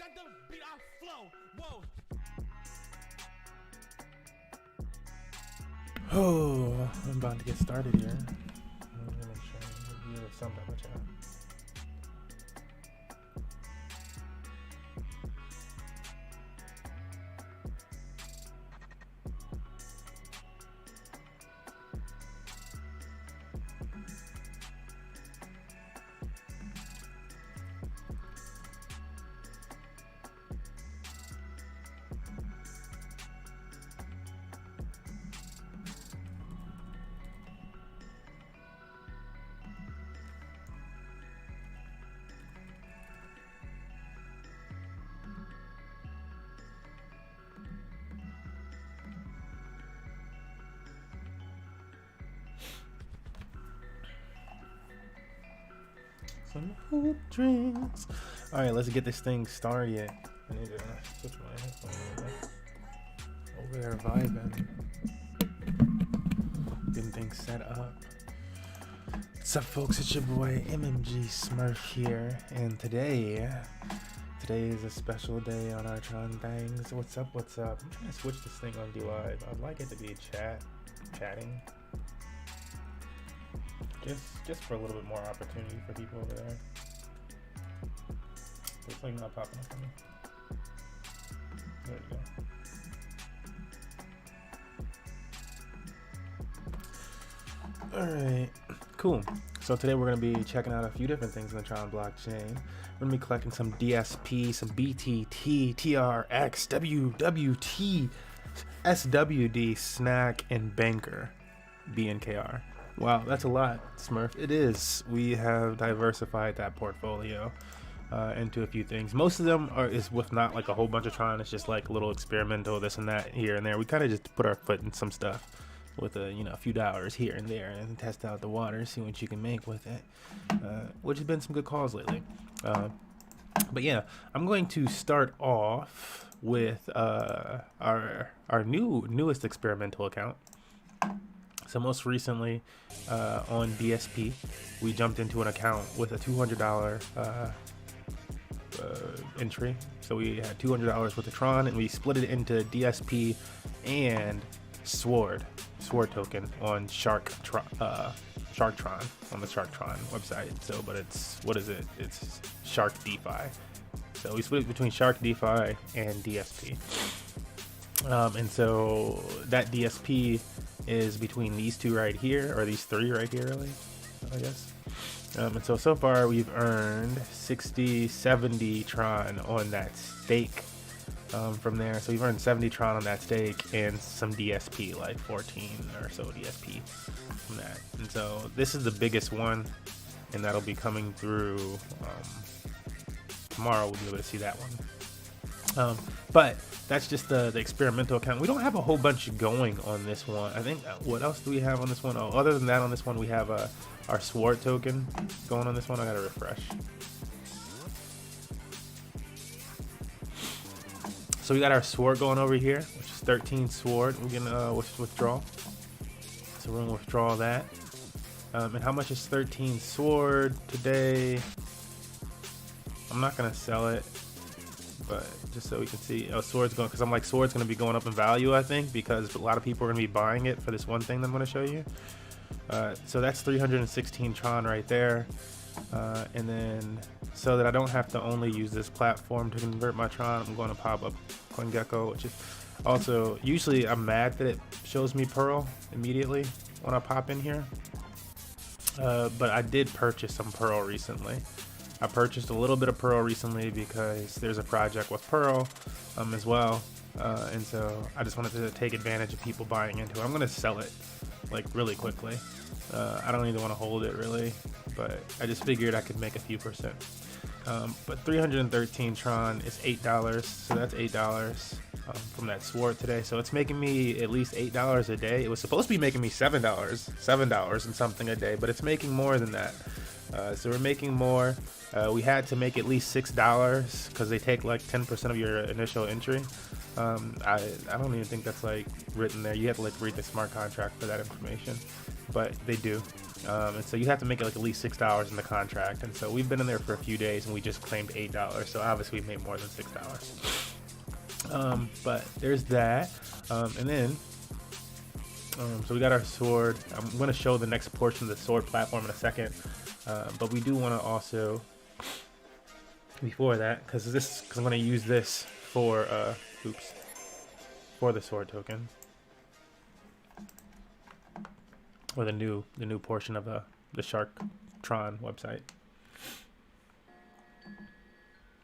Let the beat I flow. Whoa. Oh, I'm about to get started here. I'm gonna make sure I review something with you. Some hoop drinks. All right, let's get this thing started. I need to switch my headphones over there, vibing. Getting things set up. What's up, folks? It's your boy MMG Smurf here, and today is a special day on our Tron things. What's up? What's up? I'm trying to switch this thing on D Live. I'd like it to be chatting. Just for a little bit more opportunity for people over there. It's like not popping up for me. There we go. Alright, cool. So today we're going to be checking out a few different things in the Tron blockchain. We're going to be collecting some DSP, some BTT, TRX, WWT, SWD, Snack, and Banker, BNKR. Wow, that's a lot, Smurf. It is. We have diversified that portfolio into a few things. Most of them is with not like a whole bunch of Tron. It's just like a little experimental, this and that here and there. We kind of just put our foot in some stuff with a few dollars here and there and test out the water, see what you can make with it, which has been some good calls lately. But yeah, I'm going to start off with our newest experimental account. So most recently on DSP, we jumped into an account with a $200 entry. So we had $200 with the Tron, and we split it into DSP and SWD token on Sharktron on the Sharktron website. So, but it's It's Shark DeFi. So we split it between Shark DeFi and DSP. And so that DSP is between these two right here, or these three right here, really, I guess. And so far we've earned 70 Tron on that stake from there. So we've earned 70 Tron on that stake and some DSP, like 14 or so DSP from that. And so this is the biggest one, and that'll be coming through tomorrow. We'll be able to see that one. But that's just the experimental account. We don't have a whole bunch going on this one. I think, what else do we have on this one? Oh, other than that, on this one, we have our SWD token going on this one. I gotta refresh. So we got our SWD going over here, which is 13 SWD. We're gonna withdraw. So we're gonna withdraw that. And how much is 13 SWD today? I'm not gonna sell it, but just so we can see, SWD's going, because I'm like, SWD's going to be going up in value, I think, because a lot of people are going to be buying it for this one thing that I'm going to show you. So that's 316 Tron right there. And then, so that I don't have to only use this platform to convert my Tron, I'm going to pop up CoinGecko, which is also, usually I'm mad that it shows me Pearl immediately when I pop in here. But I did purchase some Pearl recently. I purchased a little bit of Pearl recently because there's a project with Pearl as well, and so I just wanted to take advantage of people buying into it. I'm gonna sell it like really quickly. I don't even want to hold it really, but I just figured I could make a few percent. But 313 Tron is $8, so that's $8 from that SWD today. So it's making me at least $8 a day. It was supposed to be making me $7 and something a day, but it's making more than that. So we're making more. We had to make at least $6 because they take like 10% of your initial entry. I don't even think that's like written there. You have to like read the smart contract for that information, but they do. And so you have to make it like at least $6 in the contract. And so we've been in there for a few days and we just claimed $8. So obviously we made more than $6. But there's that. And then, so we got our sword. I'm going to show the next portion of the sword platform in a second. But we do want to also, before that, because I'm going to use this for, for the sword token. Or the new portion of the Shark Tron website.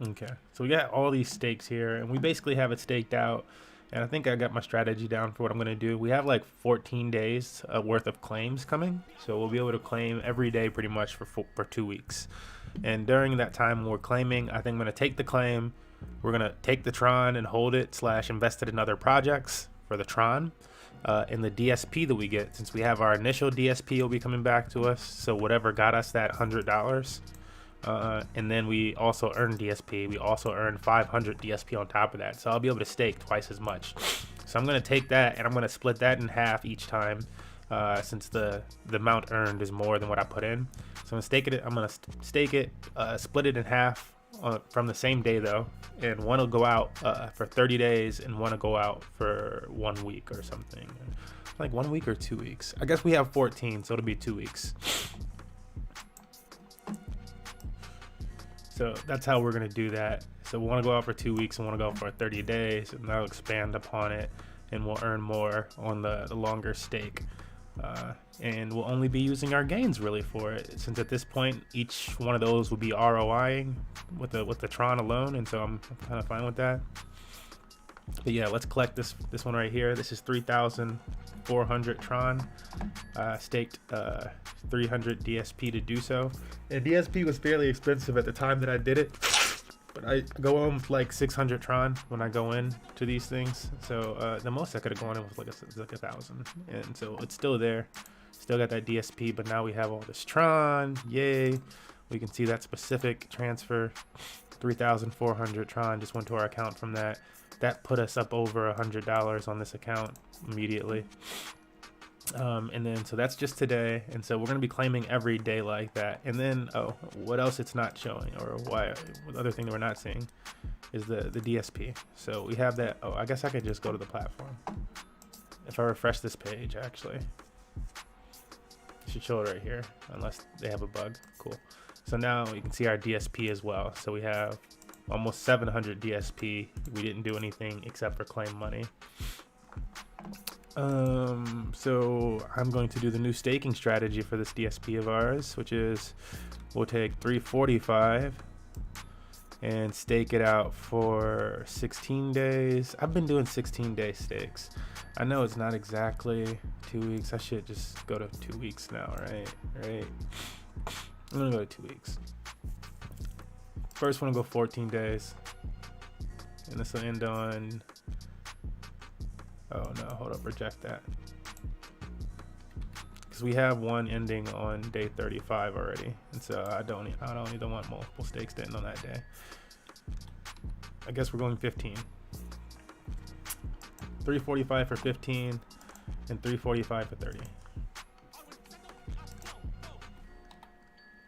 Okay, so we got all these stakes here, and we basically have it staked out. And I think I got my strategy down for what I'm gonna do. We have like 14 days worth of claims coming, so we'll be able to claim every day pretty much for 2 weeks. And during that time we're claiming, I think I'm gonna take the claim. We're gonna take the Tron and hold it / invest it in other projects for the Tron. In the DSP that we get, since we have our initial DSP will be coming back to us, so whatever got us that $100, and then we also earn DSP. We also earn 500 DSP on top of that, so I'll be able to stake twice as much. So I'm going to take that and I'm going to split that in half each time, since the amount earned is more than what I put in. So I'm going to stake it, split it in half from the same day though, and one will go out for 30 days and one will go out for 1 week or something, like 1 week or 2 weeks. I guess we have 14, so it'll be 2 weeks. So that's how we're gonna do that. So we want to go out for 2 weeks and want to go for 30 days, and that'll expand upon it, and we'll earn more on the longer stake. And we'll only be using our gains really for it, since at this point each one of those will be ROIing with the Tron alone, and so I'm kind of fine with that. But yeah, let's collect this one right here. This is 3,400 Tron, staked 300 DSP to do so. And DSP was fairly expensive at the time that I did it, but I go on with like 600 Tron when I go in to these things. So the most I could have gone in was like 1,000, and so it's still there. Still got that DSP, but now we have all this Tron. Yay! We can see that specific transfer, 3,400 Tron just went to our account from that. That put us up over $100 on this account immediately. And then so that's just today, and so we're going to be claiming every day like that. And then what else it's not showing, or why the other thing that we're not seeing is the DSP. So we have that. I guess I could just go to the platform if I refresh this page. Actually, it should show it right here, unless they have a bug. Cool. So now you can see our DSP as well. So we have almost 700 DSP. We didn't do anything except for claim money. So I'm going to do the new staking strategy for this DSP of ours, which is we'll take 345 and stake it out for 16 days. I've been doing 16-day stakes. I know it's not exactly 2 weeks. I should just go to 2 weeks now, right? I'm gonna go to 2 weeks. First one will go 14 days, and this will end on, oh no, hold up, reject that, because we have one ending on day 35 already, and so I don't want multiple stakes to end on that day. I guess we're going 15. 345 for 15 and 345 for 30.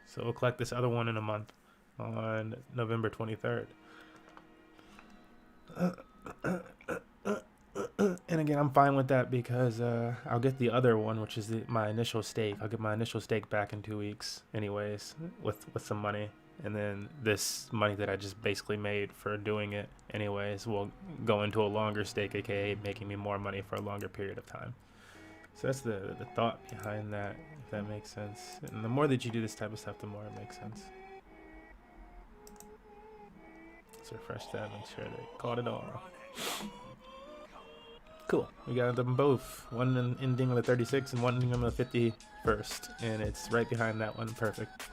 So we'll collect this other one in a month on November 23rd. And again, I'm fine with that because I'll get the other one, which is my initial stake. I'll get my initial stake back in 2 weeks anyways with some money. And then this money that I just basically made for doing it anyways will go into a longer stake, aka making me more money for a longer period of time. So that's the thought behind that, if that makes sense. And the more that you do this type of stuff, the more it makes sense. Let's refresh that, make sure they caught it all. Cool, we got them both. One ending on the 36 and one ending on the 51st. And it's right behind that one, perfect.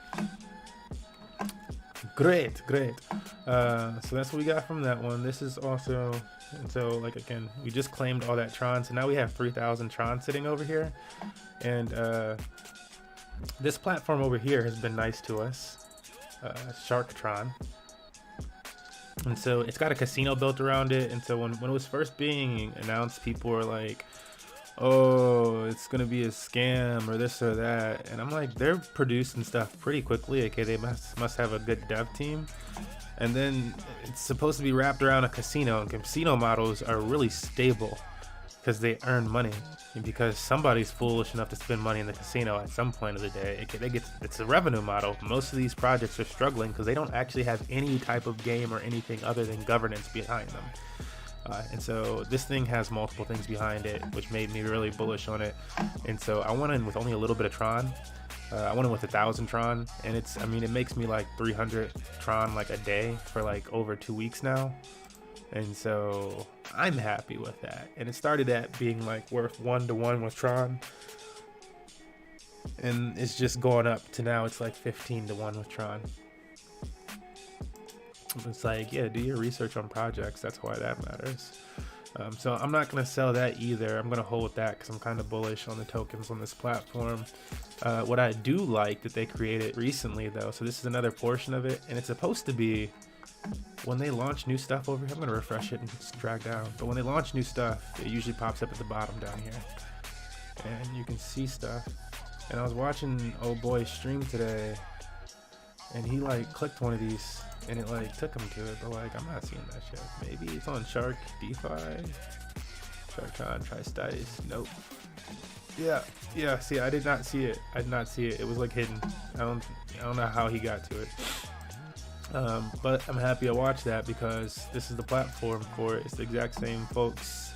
Great. So that's what we got from that one. This is also, and so like again, we just claimed all that Tron, so now we have 3,000 Tron sitting over here. And this platform over here has been nice to us. Shark Tron. And so it's got a casino built around it. And so when it was first being announced, people were like, oh, it's gonna be a scam or this or that. And I'm like, they're producing stuff pretty quickly. Okay, they must have a good dev team. And then it's supposed to be wrapped around a casino, and casino models are really stable because they earn money, and because somebody's foolish enough to spend money in the casino at some point of the day. It's a revenue model. Most of these projects are struggling because they don't actually have any type of game or anything other than governance behind them. And so this thing has multiple things behind it, which made me really bullish on it. And so I went in with only a little bit of Tron. I went in with 1,000 Tron, and it makes me like 300 Tron like a day for like over 2 weeks now. And so I'm happy with that. And it started at being like worth 1-to-1 with Tron, and it's just going up to now it's like 15-to-1 with Tron. It's like, yeah, do your research on projects. That's why that matters. So I'm not going to sell that either. I'm going to hold that because I'm kind of bullish on the tokens on this platform. What I do like that they created recently, though, so this is another portion of it, and it's supposed to be when they launch new stuff over here. I'm going to refresh it and just drag down. But when they launch new stuff, it usually pops up at the bottom down here, and you can see stuff. And I was watching old boy stream today, and he like clicked one of these, and it like took him to it, but like I'm not seeing that shit. Maybe it's on Shark DeFi, Shark Tri-Stice. Nope. Yeah. See, I did not see it. It was like hidden. I don't know how he got to it. But I'm happy I watched that because this is the platform for it. It's the exact same folks,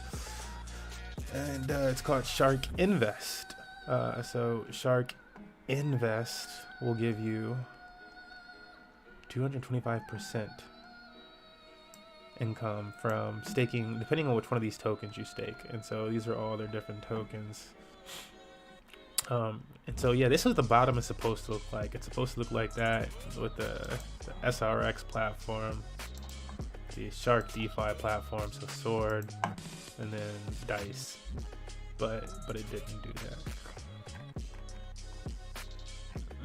and it's called Shark Invest. So Shark Invest will give you 225% income from staking, depending on which one of these tokens you stake. And so these are all their different tokens. And so yeah, this is what the bottom is supposed to look like. It's supposed to look like that with the SRX platform, the Shark DeFi platform, so Sword, and then Dice. But it didn't do that.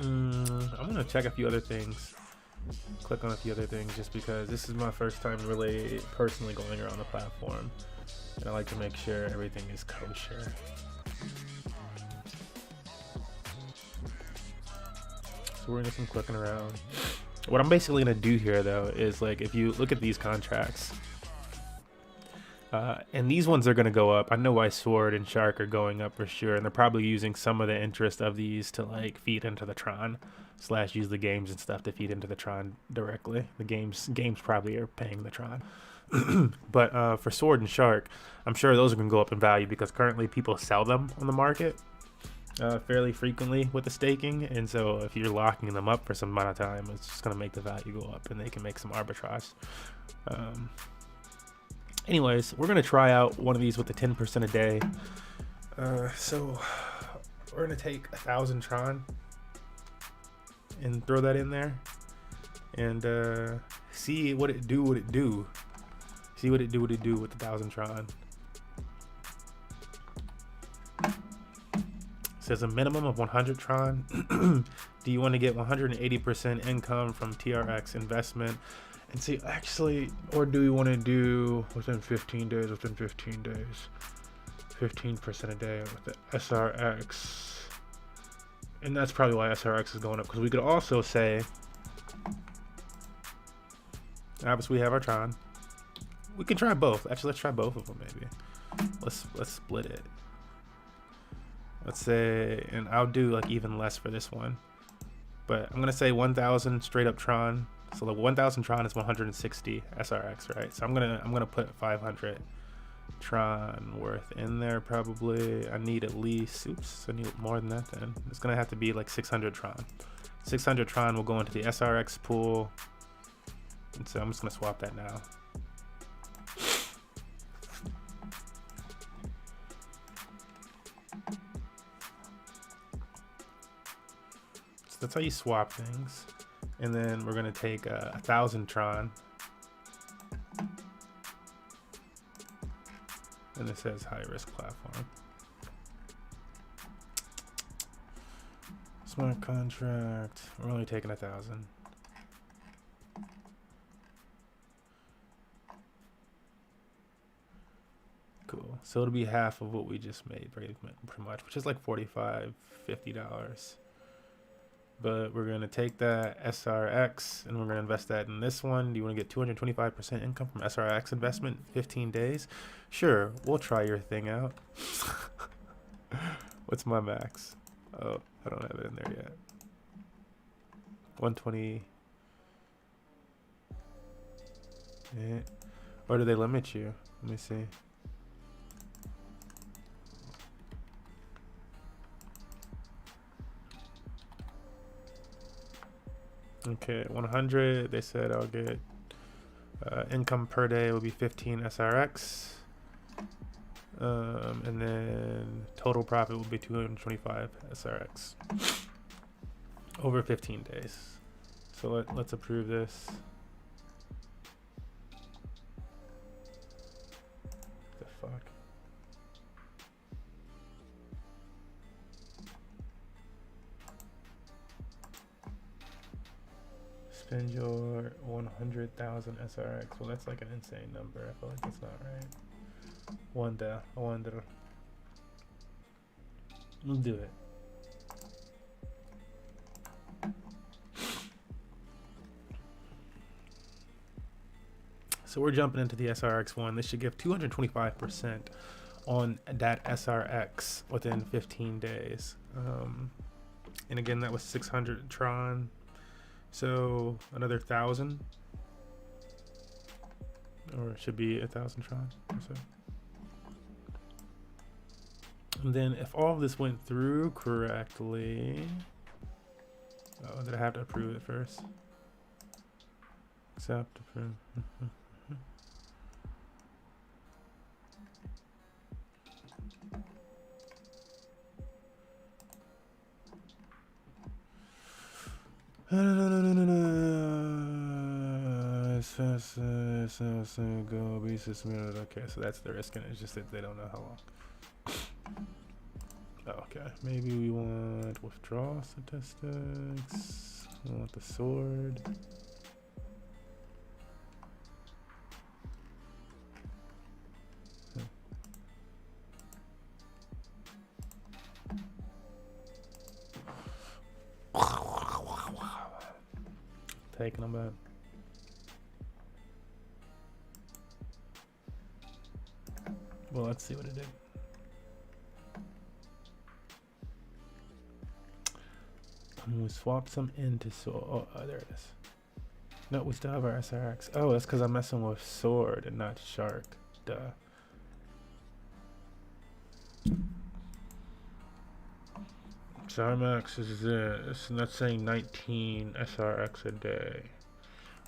I'm gonna check a few other things. Click on a few other things just because this is my first time really personally going around the platform, and I like to make sure everything is kosher. So we're gonna do some clicking around. What I'm basically gonna do here though is, like, if you look at these contracts, and these ones are gonna go up. I know why Sword and Shark are going up for sure, and they're probably using some of the interest of these to like feed into the Tron, / use the games and stuff to feed into the Tron directly. The games probably are paying the Tron. But for Sword and Shark, I'm sure those are gonna go up in value because currently people sell them on the market fairly frequently with the staking, and so if you're locking them up for some amount of time, it's just going to make the value go up and they can make some arbitrage. Anyways, we're going to try out one of these with the 10% a day. So we're going to take 1,000 Tron and throw that in there and see what it do with the 1,000 Tron. Says a minimum of 100 Tron. Do you want to get 180% income from TRX investment? And see, actually, or do you want to do within 15 days? 15% a day with the SRX. And that's probably why SRX is going up, because we could also say, obviously we have our Tron. We can try both. Actually, let's try both of them maybe. Let's split it. Let's say, and I'll do like even less for this one, but I'm gonna say 1,000 straight up Tron. So the 1,000 Tron is 160 SRX, right? So I'm gonna put 500 Tron worth in there probably. I need at least, I need more than that then. It's gonna have to be like 600 Tron. 600 Tron will go into the SRX pool, and so I'm just gonna swap that now. That's how you swap things. And then we're gonna take 1,000 Tron, and it says high risk platform. Smart contract. We're only taking 1,000. So it'll be half of what we just made, pretty much, which is like $45, $50. But we're going to take that SRX and we're going to invest that in this one. Do you want to get 225% income from SRX investment, 15 days? Sure, we'll try your thing out. What's my max? Oh, I don't have it in there yet. 120. Yeah. Or do they limit you? Let me see. Okay, 100. They said I'll get income per day will be 15 SRX. And then total profit will be 225 SRX over 15 days. So let's approve this. The fuck? Spend your 100,000 SRX. Well, that's like an insane number. I feel like that's not right. I wonder. We'll do it. So we're jumping into the SRX one. This should give 225% on that SRX within 15 days. And again, that was 600 Tron. So another 1,000, or it should be 1,000 Tron or so. And then if all of this went through correctly, oh, did I have to approve it first? Accept, approve. Go be submitted. Okay, so that's the risk, and it's just that they don't know how long. Okay, maybe we want withdrawal statistics. We want the sword. Taking them back. Well, let's see what it did. We swapped some into sword. Oh, there it is. No, we still have our SRX. Oh, that's because I'm messing with sword and not shark. Duh. Max is this, and that's saying 19 SRX a day.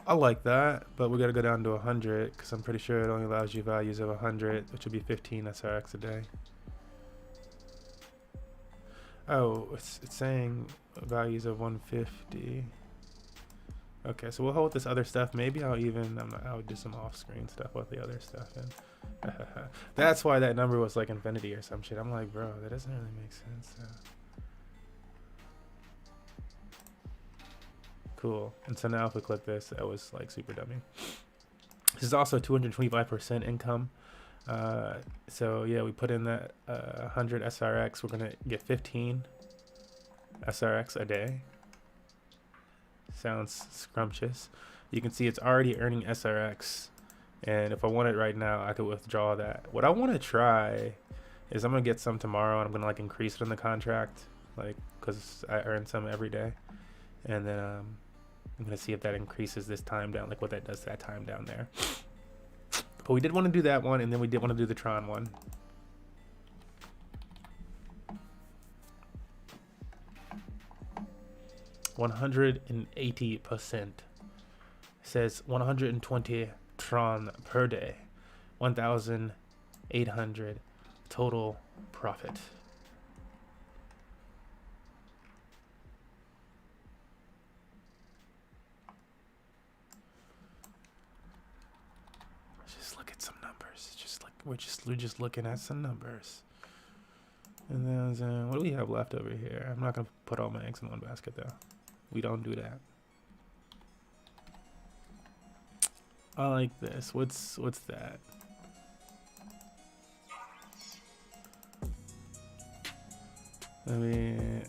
I like that, but we gotta go down to 100 because I'm pretty sure it only allows you values of 100, which would be 15 SRX a day. Oh, it's saying values of 150. Okay, so we'll hold this other stuff. Maybe I'll do some off-screen stuff with the other stuff. And that's why that number was like infinity or some shit. I'm like, bro, that doesn't really make sense. Cool. And so now if we click this, that was like super dummy. This is also 225% income. So yeah, we put in that 100 SRX. We're gonna get 15 SRX a day. Sounds scrumptious. You can see it's already earning SRX, and if I want it right now, I could withdraw that. What I want to try is I'm gonna get some tomorrow, and I'm gonna like increase it in the contract, like because I earn some every day, and then I'm gonna see if that increases this time down, like what that does to that time down there. But we did want to do that one, and then we did want to do the Tron one. $180%. Says 120 Tron per day. 1,800 total profit. We're just looking at some numbers. And then what do we have left over here? I'm not gonna put all my eggs in one basket though. We don't do that. I like this. What's that? I mean,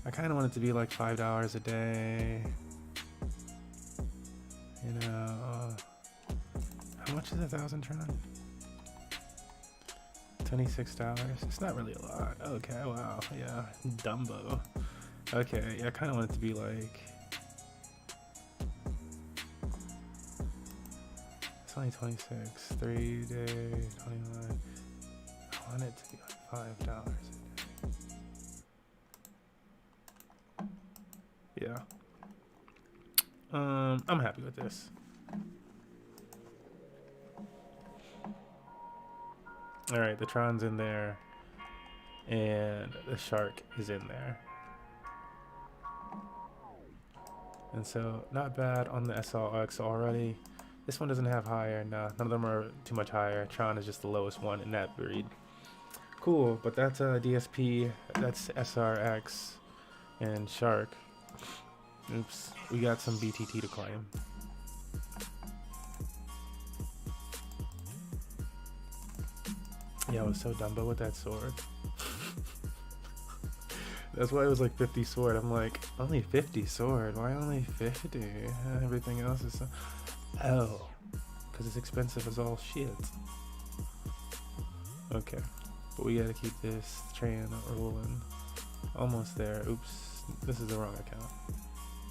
I kind of want it to be like $5 a day. You know, how much is 1,000 Tron? $26. It's not really a lot. Okay, wow, yeah, Dumbo. Okay, yeah, I kind of want it to be like. It's only 26. 3 days, 21. I want it to be like $5 a day. Yeah. I'm happy with this. All right, the Tron's in there, and the Shark is in there, and so not bad on the SLX already. This one doesn't have higher. Nah, none of them are too much higher. Tron is just the lowest one in that breed. Cool, but that's DSP, that's SRX, and Shark. Oops, we got some BTT to claim. Yeah, I was so Dumbo with that sword. That's why it was like 50 sword. I'm like, only 50 sword? Why only 50? Everything else is so... Oh, because it's expensive as all shit. Okay, but we gotta keep this train rolling. Almost there. Oops, this is the wrong account.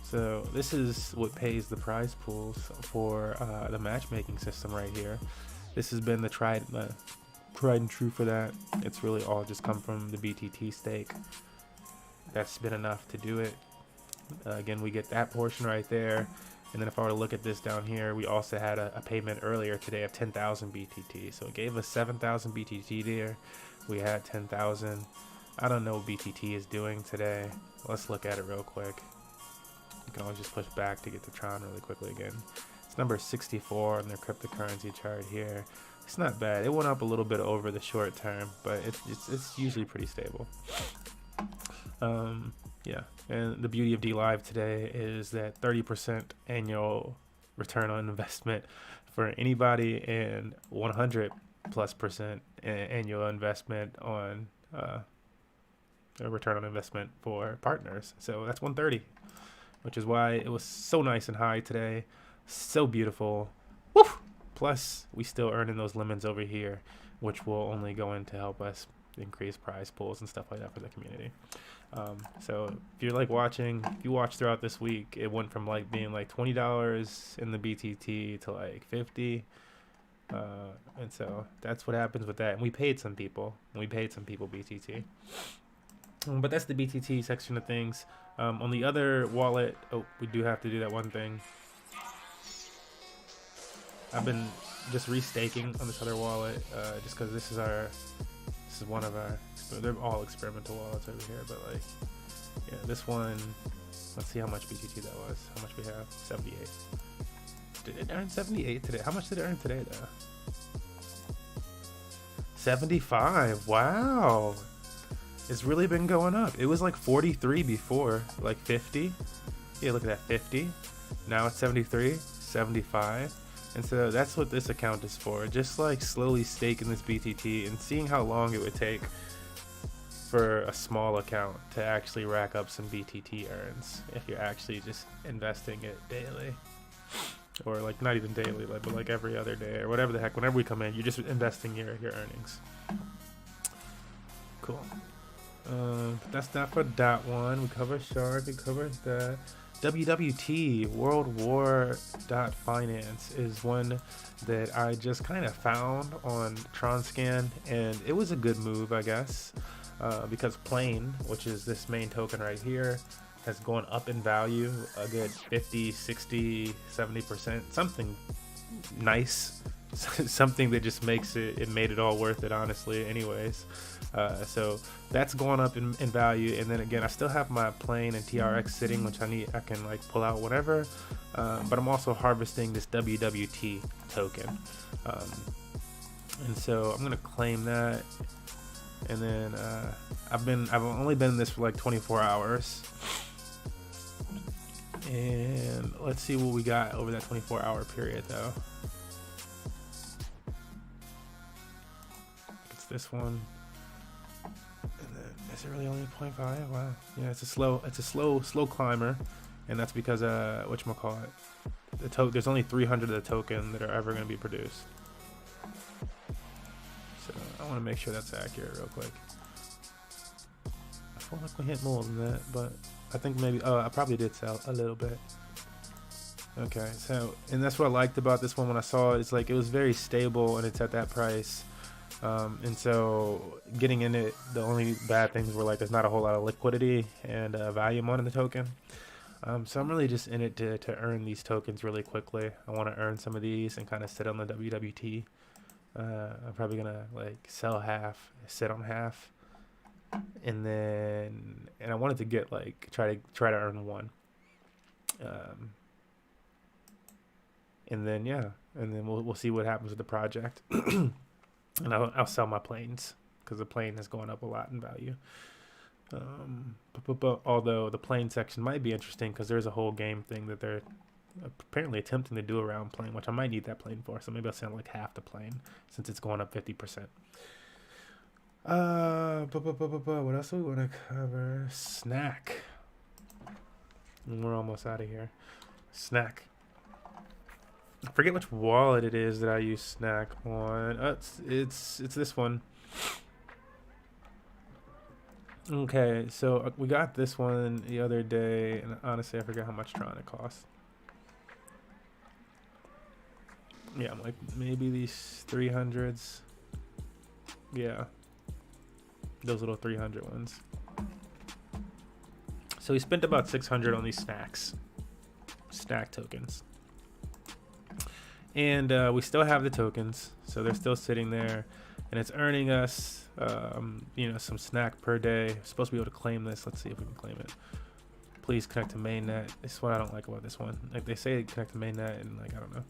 So this is what pays the prize pools for the matchmaking system right here. This has been the tried and true for that. It's really all just come from the BTT stake. That's been enough to do it. Again, we get that portion right there. And then if I were to look at this down here, we also had a payment earlier today of 10,000 BTT. So it gave us 7,000 BTT there. We had 10,000. I don't know what BTT is doing today. Let's look at it real quick. You can always just push back to get the Tron really quickly again. It's number 64 on their cryptocurrency chart here. It's not bad. It went up a little bit over the short term, but it's usually pretty stable. Yeah, and the beauty of D Live today is that 30% annual return on investment for anybody and 100+% annual investment on a return on investment for partners. So that's 130, which is why it was so nice and high today. So beautiful. Woo! Plus, we still earning those lemons over here, which will only go in to help us increase prize pools and stuff like that for the community. So if you're like watching, if you watch throughout this week, it went from like being like $20 in the BTT to like 50. And so that's what happens with that. And we paid some people. BTT. But that's the BTT section of things. On the other wallet, we do have to do that one thing. I've been just restaking on this other wallet, just because this is one of our, they're all experimental wallets over here, but like, yeah, this one, let's see how much BTT that was, how much we have, 78. Did it earn 78 today? How much did it earn today though? 75, wow. It's really been going up. It was like 43 before, like 50. Yeah, look at that, 50. Now it's 73, 75. And so that's what this account is for. Just like slowly staking this BTT and seeing how long it would take for a small account to actually rack up some BTT earns if you're actually just investing it daily. Or like not even daily, but like every other day or whatever the heck. Whenever we come in, you're just investing your earnings. Cool. But that's not for that one. We covered Shark, we covered that. WWT, World War Finance, is one that I just kind of found on TronScan, and it was a good move, I guess, because Plane, which is this main token right here, has gone up in value a good 50, 60, 70%, something nice, something that just makes it made it all worth it, honestly, anyways. So that's going up in value, and then again, I still have my Plane and TRX sitting, which I can like pull out whenever. But I'm also harvesting this WWT token, and so I'm gonna claim that. And then I've only been in this for like 24 hours, and let's see what we got over that 24-hour period though. It's this one. Is it really only 0.5? Wow. Yeah, it's a slow climber, and that's because whatchamacallit, there's only 300 of the token that are ever going to be produced. So I want to make sure that's accurate real quick. I feel like we hit more than that, but I think maybe, oh, I probably did sell a little bit. Okay, so, and that's what I liked about this one when I saw it. It's like, it was very stable and it's at that price. And so getting in it, the only bad things were like, there's not a whole lot of liquidity and volume on the token. So I'm really just in it to earn these tokens really quickly. I want to earn some of these and kind of sit on the WWT. I'm probably gonna like sell half, sit on half, and I wanted to get like try to earn one, and then yeah, and then we'll see what happens with the project, and I'll sell my planes because the plane is going up a lot in value. But although the plane section might be interesting because there's a whole game thing that they're apparently attempting to do around plane, which I might need that plane for, so maybe I'll sell like half the plane since it's going up 50%. What else do we want to cover? Snack. And we're almost out of here. Snack. I forget which wallet it is that I use Snack on. It's this one. Okay, so we got this one the other day, and honestly I forget how much Tron it costs. Yeah, I'm like, maybe these 300s. Yeah. Those little 300 ones. So we spent about 600 on these snack tokens. And we still have the tokens, so they're still sitting there. And it's earning us, you know, some snack per day. We're supposed to be able to claim this. Let's see if we can claim it. Please connect to mainnet. This is what I don't like about this one. Like, they say connect to mainnet, and like, I don't know.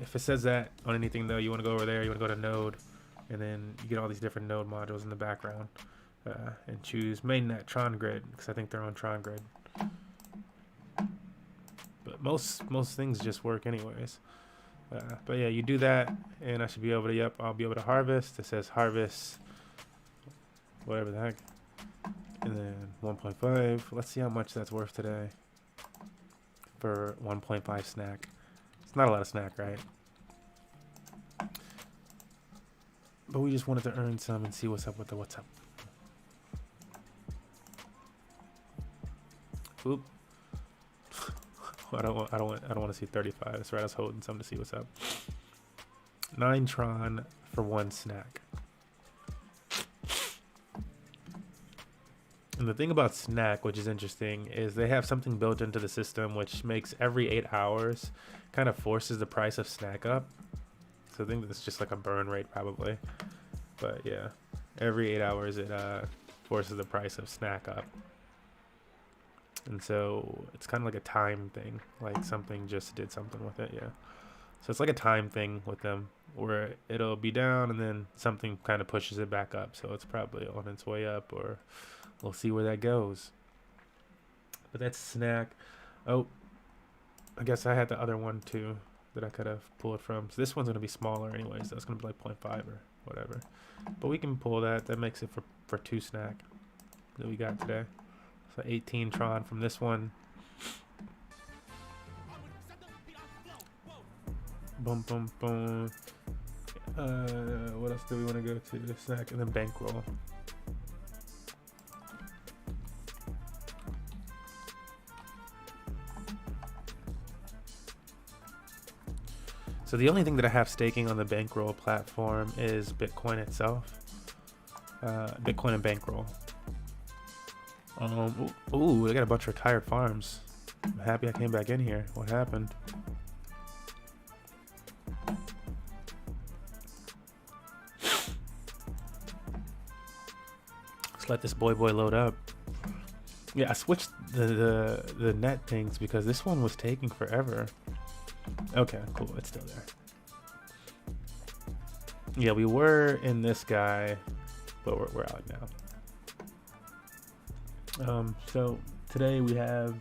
If it says that on anything though, you want to go over there, you want to go to node, and then you get all these different node modules in the background, and choose mainnet Tron grid, because I think they're on Tron grid. But most things just work anyways. But yeah, you do that, and I should be able to, yep, I'll be able to harvest. It says harvest, whatever the heck. And then 1.5. Let's see how much that's worth today for 1.5 snack. It's not a lot of snack, right? But we just wanted to earn some and see what's up with the what's up. Oop. I don't want to see 35. That's right. I was holding some to see what's up. 9 Tron for 1 snack. And the thing about snack, which is interesting, is they have something built into the system which makes every 8 hours kind of forces the price of snack up. So I think that's just like a burn rate probably. But yeah, every 8 hours it forces the price of snack up. And so it's kind of like a time thing, like something just did something with it, yeah. So it's like a time thing with them where it'll be down and then something kind of pushes it back up. So it's probably on its way up, or we'll see where that goes. But that's snack. Oh, I guess I had the other one too that I could have pulled from. So this one's going to be smaller anyways. That's going to be like 0.5 or whatever. But we can pull that. That makes it for 2 snack that we got today. So 18 Tron from this one. Boom, boom, boom. What else do we want to go to? Snack and then bankroll. So the only thing that I have staking on the bankroll platform is Bitcoin itself. Bitcoin and bankroll. Ooh, I got a bunch of retired farms. I'm happy I came back in here. What happened? Let's let this boy load up. Yeah, I switched the net things because this one was taking forever. Okay, cool. It's still there. Yeah, we were in this guy, but we're out now. So today we have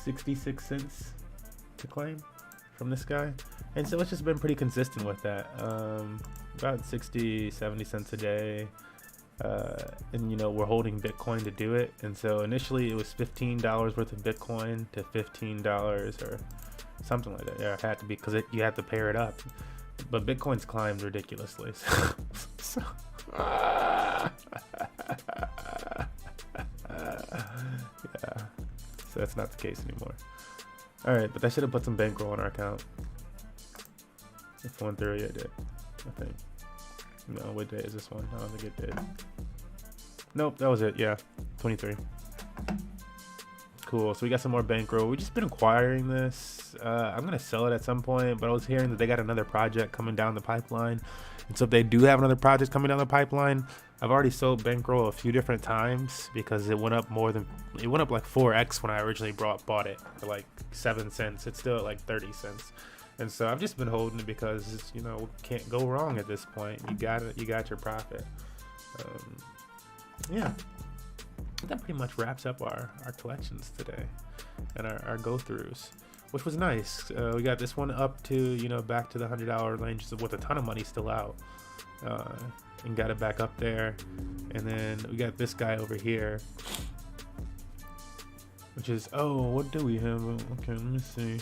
66 cents to claim from this guy, and so it's just been pretty consistent with that. About 60-70 cents a day, And you know, we're holding Bitcoin to do it. And so initially it was $15 worth of Bitcoin to $15 or something like that. Yeah, it had to be, because you had to pair it up. But Bitcoin's climbed ridiculously. So yeah. So that's not the case anymore. All right, but that should have put some bankroll on our account. If one through, yeah, it did. I think. No, what day is this one? I don't think it did. Nope, that was it. Yeah, 23. Cool. So we got some more bankroll. We've just been acquiring this. I'm gonna sell it at some point, but I was hearing that they got another project coming down the pipeline. And so if they do have another project coming down the pipeline, I've already sold bankroll a few different times because it went up like 4x when I originally bought it for like 7 cents. It's still at like 30 cents. And so I've just been holding it because it's, you know, can't go wrong at this point. You got it. You got your profit. Yeah. That pretty much wraps up our collections today and our go-throughs, which was nice. We got this one up to, you know, back to the $100 range with a ton of money still out, and got it back up there. And then we got this guy over here, which is, oh, what do we have? Okay, let me see.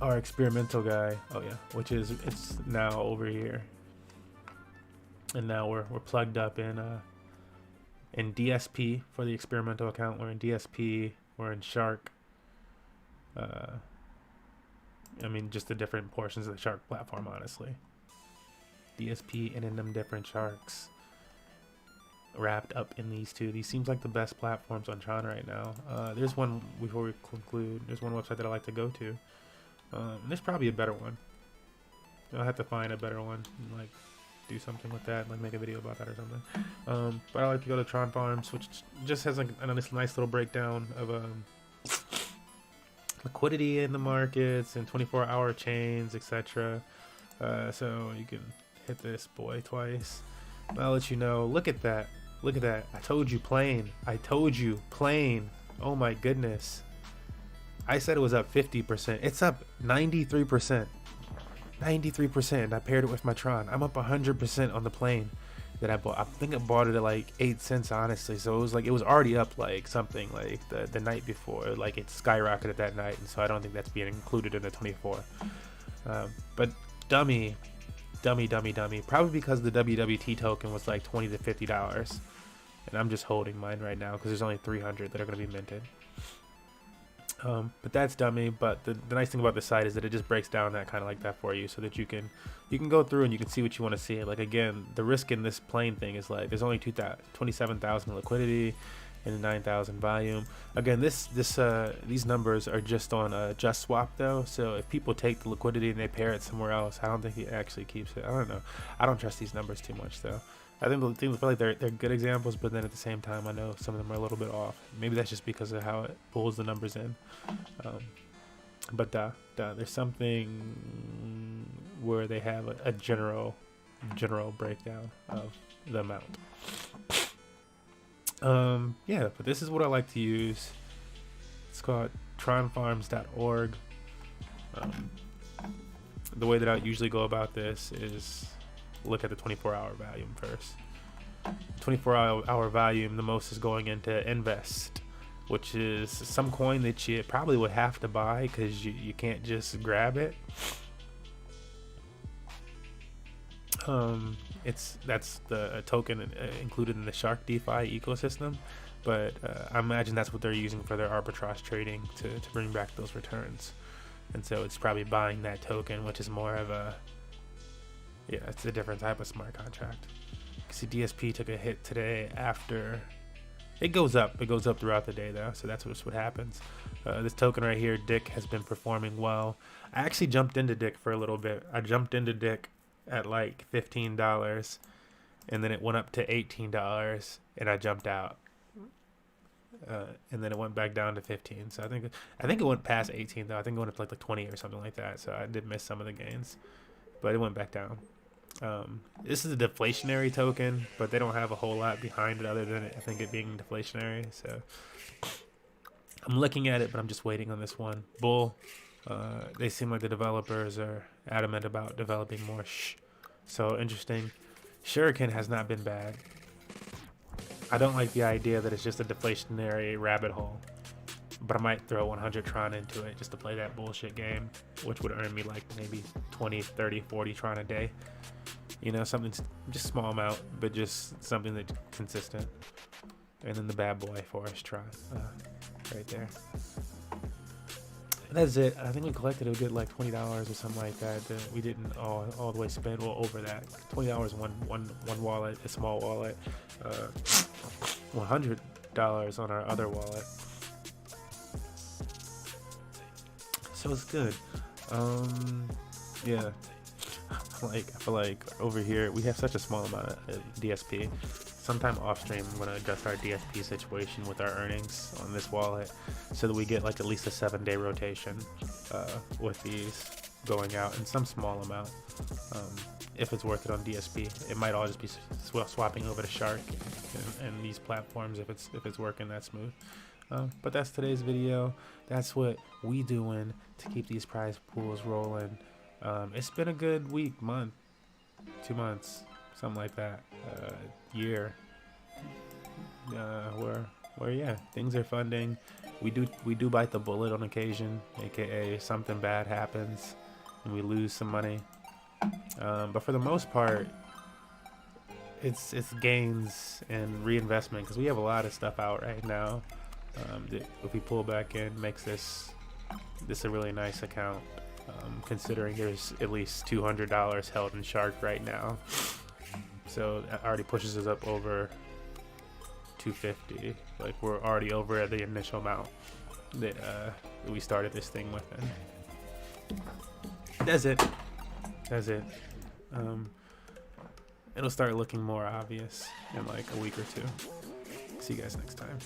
Our experimental guy. Oh yeah, which is, it's now over here. And now we're plugged up in DSP for the experimental account. We're in DSP, we're in Shark. I mean, just the different portions of the Shark platform, honestly. DSP and in them different Sharks wrapped up in these two. These seems like the best platforms on Tron right now. There's one, before we conclude, there's one website that I like to go to. There's probably a better one. I'll have to find a better one and like do something with that, like make a video about that or something. But I like to go to Tron Farms, which just has like a nice little breakdown of liquidity in the markets and 24-hour chains, etc. So you can hit this boy twice. I'll let you know. Look at that. Look at that. I told you plain. I told you plain. Oh my goodness. I said it was up 50%. It's up 93%. 93%. I paired it with my Tron. I'm up 100% on the plane that I bought. I think I bought it at like 8 cents, honestly. So it was like, it was already up like something like the night before. Like it skyrocketed that night. And so I don't think that's being included in the 24. But dummy. Probably because the WWT token was like $20 to $50. And I'm just holding mine right now because there's only 300 that are going to be minted. But that's dummy. But the nice thing about the site is that it just breaks down that kind of like that for you, so that you can go through and you can see what you want to see. Like again, the risk in this plain thing is like there's only 27,000 liquidity and 9,000 volume. Again, these numbers are just on Just Swap though. So if people take the liquidity and they pair it somewhere else, I don't think it actually keeps it. I don't know. I don't trust these numbers too much though. I think feel like they're good examples, but then at the same time, I know some of them are a little bit off. Maybe that's just because of how it pulls the numbers in. But there's something where they have a general breakdown of the amount. Yeah, but this is what I like to use. It's called tronfarms.org. The way that I usually go about this is look at the 24-hour volume first. 24-hour volume, the most is going into Invest, which is some coin that you probably would have to buy because you can't just grab it. That's the token included in the Shark DeFi ecosystem, but I imagine that's what they're using for their arbitrage trading to bring back those returns. And so it's probably buying that token, which is more of a, yeah, it's a different type of smart contract. See, DSP took a hit today after. It goes up throughout the day though, so that's what happens. This token right here, Dick, has been performing well. I actually jumped into Dick for a little bit. I jumped into Dick at like $15, and then it went up to $18, and I jumped out. And then it went back down to 15. So I think it went past 18 though. I think it went up to like 20 or something like that. So I did miss some of the gains, but it went back down. This is a deflationary token, but they don't have a whole lot behind it other than I think it being deflationary. So I'm looking at it, but I'm just waiting on this one. Bull. They seem like the developers are adamant about developing more. So interesting. Shuriken has not been bad. I don't like the idea that it's just a deflationary rabbit hole, but I might throw 100 Tron into it just to play that bullshit game, which would earn me like maybe 20, 30, 40 Tron a day. You know, something just small amount, but just something that's consistent. And then the bad boy Forest Tron, right there. That's it. I think we collected a good like $20 or something like that. We didn't all the way spend, well, over that. $20 one wallet, a small wallet. $100 on our other wallet. So it's good. Yeah. I feel like over here we have such a small amount of DSP. Sometime off stream I'm gonna adjust our DSP situation with our earnings on this wallet so that we get like at least a 7-day rotation with these going out in some small amount. If it's worth it on DSP, it might all just be swapping over to Shark and these platforms if it's working that smooth. But that's today's video. That's what we doing to keep these prize pools rolling. It's been a good week, month, 2 months, something like that, year, where yeah, things are funding. We do bite the bullet on occasion, aka something bad happens and we lose some money. But for the most part, it's gains and reinvestment, because we have a lot of stuff out right now. That if we pull back in, makes this a really nice account. Considering there's at least $200 held in Shark right now, so that already pushes us up over 250. Like, we're already over the initial amount that we started this thing within. That's it. It'll start looking more obvious in like a week or two. See you guys next time.